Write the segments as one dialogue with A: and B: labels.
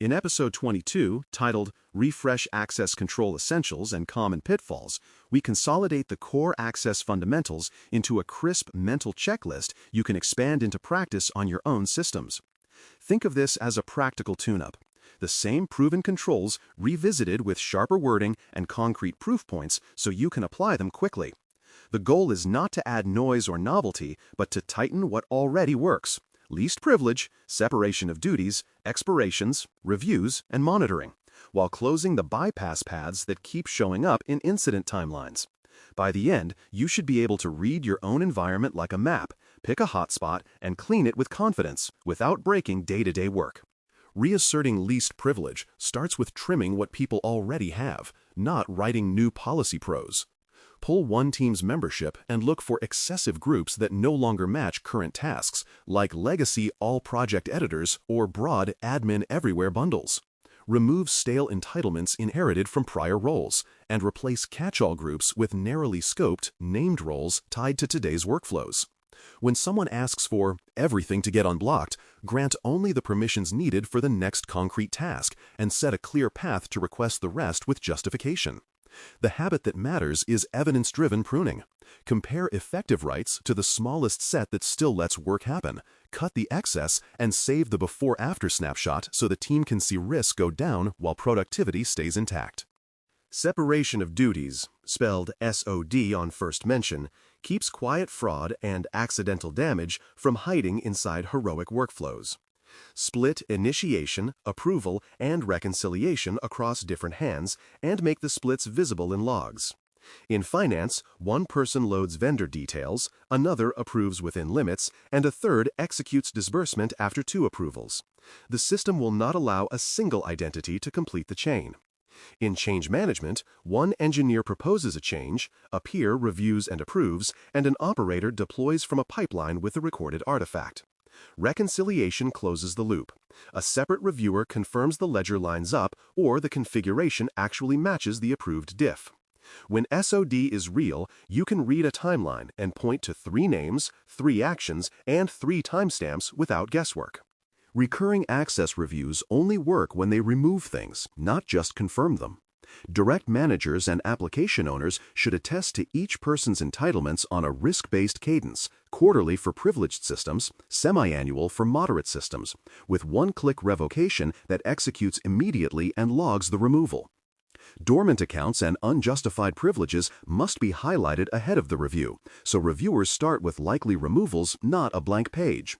A: In episode 22, titled Refresh Access Control Essentials and Common Pitfalls, we consolidate the core access fundamentals into a crisp mental checklist you can expand into practice on your own systems. Think of this as a practical tune-up. The same proven controls revisited with sharper wording and concrete proof points so you can apply them quickly. The goal is not to add noise or novelty, but to tighten what already works. Least privilege, separation of duties, expirations, reviews, and monitoring, while closing the bypass paths that keep showing up in incident timelines. By the end, you should be able to read your own environment like a map, pick a hotspot, and clean it with confidence, without breaking day-to-day work. Reasserting least privilege starts with trimming what people already have, not writing new policy prose. Pull one team's membership and look for excessive groups that no longer match current tasks, like legacy all-project editors or broad admin everywhere bundles. Remove stale entitlements inherited from prior roles, and replace catch-all groups with narrowly scoped, named roles tied to today's workflows. When someone asks for everything to get unblocked, grant only the permissions needed for the next concrete task and set a clear path to request the rest with justification. The habit that matters is evidence-driven pruning. Compare effective rights to the smallest set that still lets work happen, cut the excess, and save the before-after snapshot so the team can see risk go down while productivity stays intact. Separation of duties, spelled SOD on first mention, keeps quiet fraud and accidental damage from hiding inside heroic workflows. Split initiation, approval, and reconciliation across different hands and make the splits visible in logs. In finance, one person loads vendor details, another approves within limits, and a third executes disbursement after 2 approvals. The system will not allow a single identity to complete the chain. In change management, one engineer proposes a change, a peer reviews and approves, and an operator deploys from a pipeline with the recorded artifact. Reconciliation closes the loop. A separate reviewer confirms the ledger lines up or the configuration actually matches the approved diff. When SOD is real, you can read a timeline and point to 3 names, 3 actions, and 3 timestamps without guesswork. Recurring access reviews only work when they remove things, not just confirm them. Direct managers and application owners should attest to each person's entitlements on a risk-based cadence, quarterly for privileged systems, semi-annual for moderate systems, with one-click revocation that executes immediately and logs the removal. Dormant accounts and unjustified privileges must be highlighted ahead of the review, so reviewers start with likely removals, not a blank page.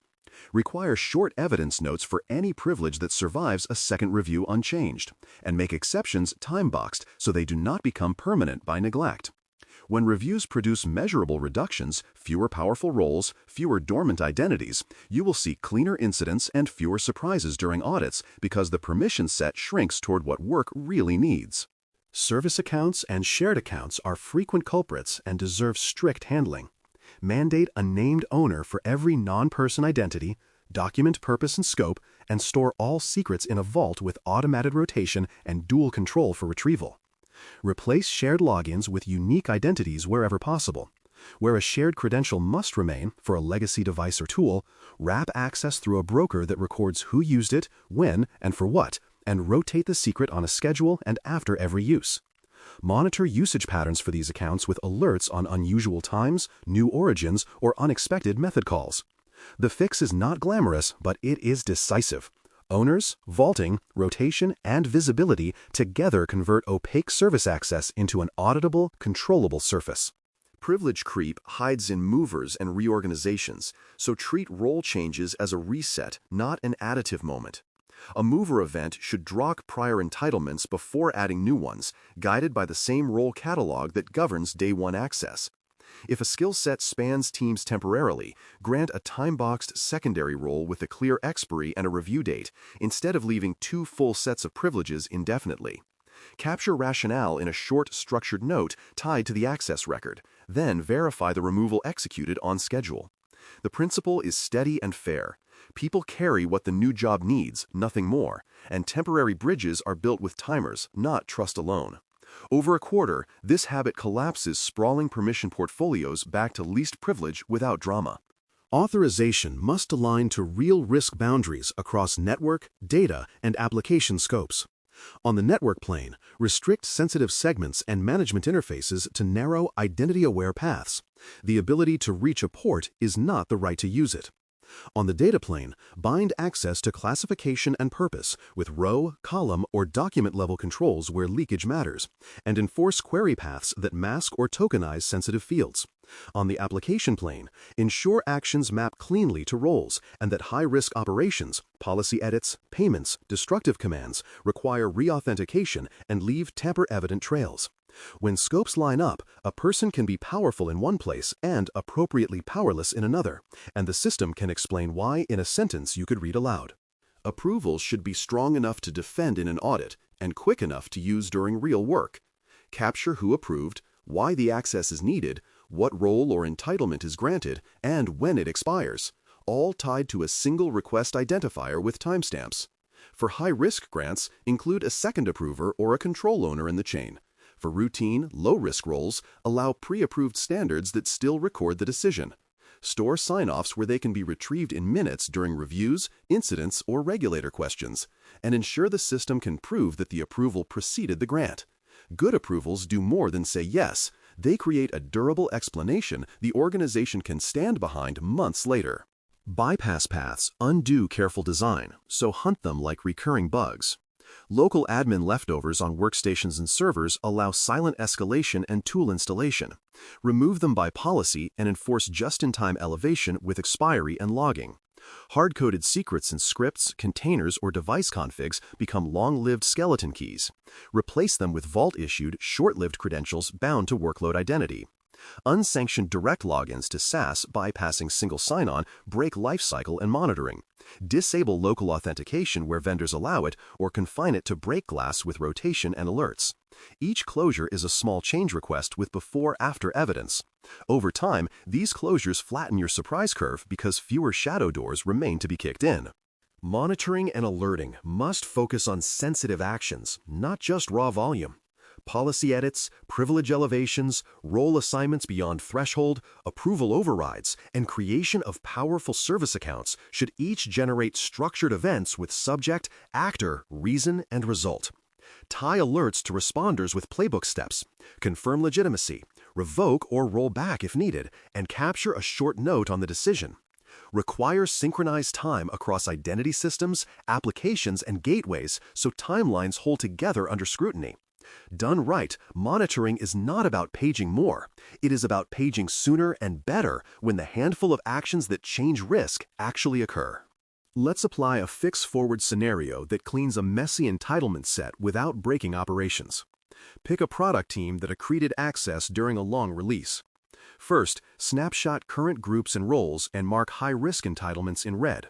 A: Require short evidence notes for any privilege that survives a second review unchanged, and make exceptions time-boxed so they do not become permanent by neglect. When reviews produce measurable reductions, fewer powerful roles, fewer dormant identities, you will see cleaner incidents and fewer surprises during audits because the permission set shrinks toward what work really needs. Service accounts and shared accounts are frequent culprits and deserve strict handling. Mandate a named owner for every non-person identity, document purpose and scope, and store all secrets in a vault with automated rotation and dual control for retrieval. Replace shared logins with unique identities wherever possible. Where a shared credential must remain, for a legacy device or tool, wrap access through a broker that records who used it, when, and for what, and rotate the secret on a schedule and after every use. Monitor usage patterns for these accounts with alerts on unusual times, new origins, or unexpected method calls. The fix is not glamorous, but it is decisive. Owners, vaulting, rotation, and visibility together convert opaque service access into an auditable, controllable surface. Privilege creep hides in movers and reorganizations, so treat role changes as a reset, not an additive moment. A mover event should drop prior entitlements before adding new ones, guided by the same role catalog that governs day 1 access. If a skill set spans teams temporarily, grant a time-boxed secondary role with a clear expiry and a review date, instead of leaving 2 full sets of privileges indefinitely. Capture rationale in a short, structured note tied to the access record, then verify the removal executed on schedule. The principle is steady and fair. People carry what the new job needs, nothing more, and temporary bridges are built with timers, not trust alone. Over a quarter, this habit collapses sprawling permission portfolios back to least privilege without drama. Authorization must align to real risk boundaries across network, data, and application scopes. On the network plane, restrict sensitive segments and management interfaces to narrow, identity-aware paths. The ability to reach a port is not the right to use it. On the data plane, bind access to classification and purpose with row, column, or document-level controls where leakage matters, and enforce query paths that mask or tokenize sensitive fields. On the application plane, ensure actions map cleanly to roles and that high-risk operations, policy edits, payments, destructive commands require re-authentication and leave tamper-evident trails. When scopes line up, a person can be powerful in one place and appropriately powerless in another, and the system can explain why in a sentence you could read aloud. Approvals should be strong enough to defend in an audit and quick enough to use during real work. Capture who approved, why the access is needed, what role or entitlement is granted, and when it expires, all tied to a single request identifier with timestamps. For high-risk grants, include a second approver or a control owner in the chain. For routine, low-risk roles, allow pre-approved standards that still record the decision. Store sign-offs where they can be retrieved in minutes during reviews, incidents, or regulator questions, and ensure the system can prove that the approval preceded the grant. Good approvals do more than say yes. They create a durable explanation the organization can stand behind months later. Bypass paths undo careful design, so hunt them like recurring bugs. Local admin leftovers on workstations and servers allow silent escalation and tool installation. Remove them by policy and enforce just-in-time elevation with expiry and logging. Hard-coded secrets in scripts, containers, or device configs become long-lived skeleton keys. Replace them with vault-issued, short-lived credentials bound to workload identity. Unsanctioned direct logins to SaaS bypassing single sign-on break lifecycle and monitoring. Disable local authentication where vendors allow it or confine it to break glass with rotation and alerts. Each closure is a small change request with before-after evidence. Over time, these closures flatten your surprise curve because fewer shadow doors remain to be kicked in. Monitoring and alerting must focus on sensitive actions, not just raw volume. Policy edits, privilege elevations, role assignments beyond threshold, approval overrides, and creation of powerful service accounts should each generate structured events with subject, actor, reason, and result. Tie alerts to responders with playbook steps. Confirm legitimacy, revoke or roll back if needed, and capture a short note on the decision. Require synchronized time across identity systems, applications, and gateways so timelines hold together under scrutiny. Done right, monitoring is not about paging more. It is about paging sooner and better when the handful of actions that change risk actually occur. Let's apply a fix-forward scenario that cleans a messy entitlement set without breaking operations. Pick a product team that accreted access during a long release. First, snapshot current groups and roles and mark high-risk entitlements in red.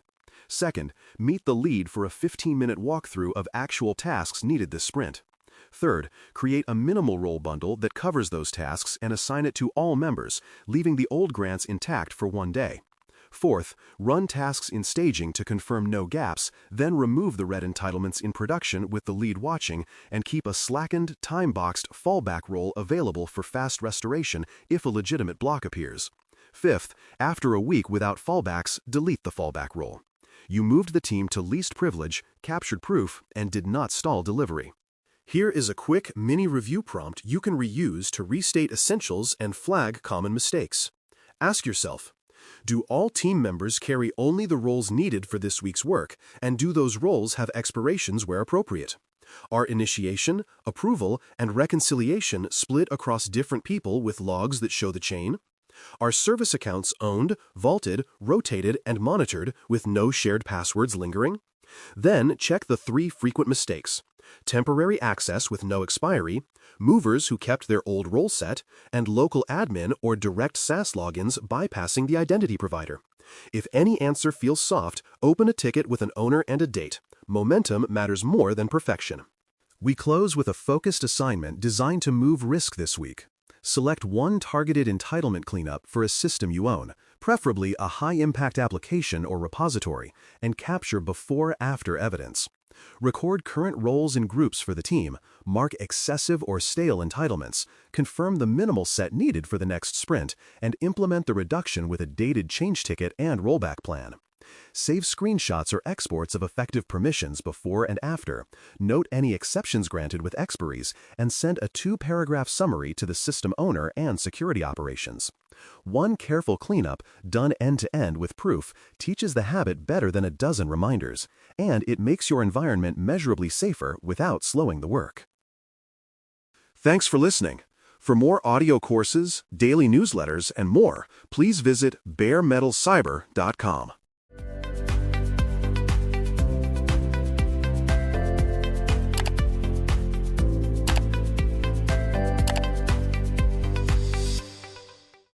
A: Second, meet the lead for a 15-minute walkthrough of actual tasks needed this sprint. Third, create a minimal role bundle that covers those tasks and assign it to all members, leaving the old grants intact for one day. Fourth, run tasks in staging to confirm no gaps, then remove the red entitlements in production with the lead watching, and keep a slackened, time-boxed fallback role available for fast restoration if a legitimate block appears. Fifth, after a week without fallbacks, delete the fallback role. You moved the team to least privilege, captured proof, and did not stall delivery. Here is a quick mini-review prompt you can reuse to restate essentials and flag common mistakes. Ask yourself, do all team members carry only the roles needed for this week's work, and do those roles have expirations where appropriate? Are initiation, approval, and reconciliation split across different people with logs that show the chain? Are service accounts owned, vaulted, rotated, and monitored with no shared passwords lingering? Then check the 3 frequent mistakes: temporary access with no expiry, movers who kept their old role set, and local admin or direct SaaS logins bypassing the identity provider. If any answer feels soft, open a ticket with an owner and a date. Momentum matters more than perfection. We close with a focused assignment designed to move risk this week. Select one targeted entitlement cleanup for a system you own, preferably a high-impact application or repository, and capture before-after evidence. Record current roles and groups for the team, mark excessive or stale entitlements, confirm the minimal set needed for the next sprint, and implement the reduction with a dated change ticket and rollback plan. Save screenshots or exports of effective permissions before and after, note any exceptions granted with expiries, and send a 2-paragraph summary to the system owner and security operations. One careful cleanup, done end-to-end with proof, teaches the habit better than a dozen reminders, and it makes your environment measurably safer without slowing the work. Thanks for listening. For more audio courses, daily newsletters, and more, please visit baremetalcyber.com.